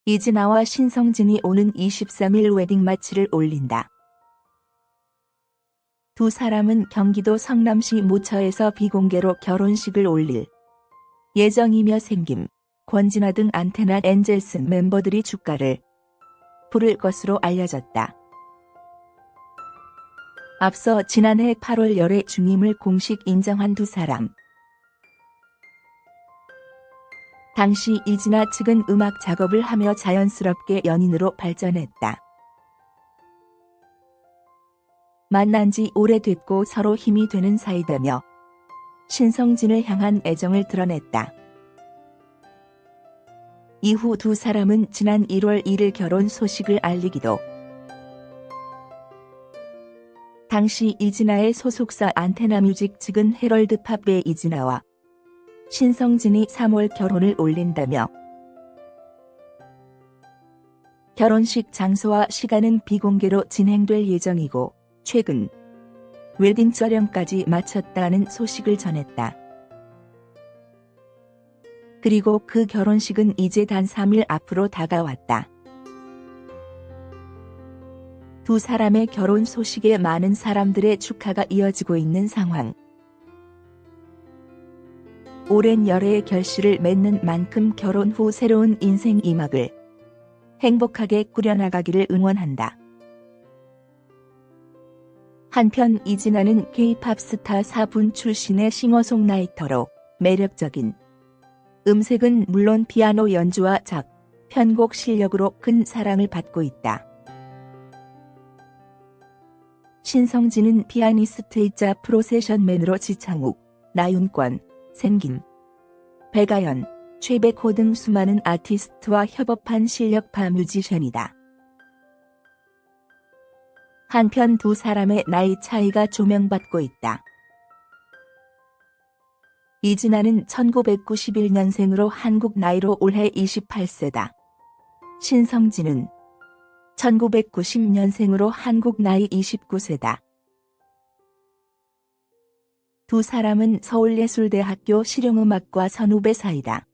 이진아와 신성진이 오는 23일 웨딩 마치를 올린다. 두 사람은 경기도 성남시 모처에서 비공개로 결혼식을 올릴 예정이며 생김, 권진아 등 안테나 엔젤스 멤버들이 축가를 부를 것으로 알려졌다. 앞서 지난해 8월 열애 중임을 공식 인정한 두 사람. 당시 이진아 측은 음악 작업을 하며 자연스럽게 연인으로 발전했다. 만난 지 오래됐고 서로 힘이 되는 사이되며 신성진을 향한 애정을 드러냈다. 이후 두 사람은 지난 1월 1일 결혼 소식을 알리기도. 당시 이진아의 소속사 안테나뮤직 측은 헤럴드팝의 이진아와 신성진이 3월 결혼을 올린다며 결혼식 장소와 시간은 비공개로 진행될 예정이고 최근 웨딩 촬영까지 마쳤다는 소식을 전했다. 그리고 그 결혼식은 이제 단 3일 앞으로 다가왔다. 두 사람의 결혼 소식에 많은 사람들의 축하가 이어지고 있는 상황. 오랜 열애의 결실을 맺는 만큼 결혼 후 새로운 인생 이막을 행복하게 꾸려나가기를 응원한다. 한편 이진아는 K-팝 스타 4분 출신의 싱어송라이터로 매력적인 음색은 물론 피아노 연주와 작, 편곡 실력으로 큰 사랑을 받고 있다. 신성진은 피아니스트이자 프로세션맨으로 지창욱, 나윤권, 생김, 백아연, 최백호 등 수많은 아티스트와 협업한 실력파 뮤지션이다. 한편 두 사람의 나이 차이가 조명받고 있다. 이진아는 1991년생으로 한국 나이로 올해 28세다. 신성진은 1990년생으로 한국 나이 29세다. 두 사람은 서울예술대학교 실용음악과 선후배 사이다.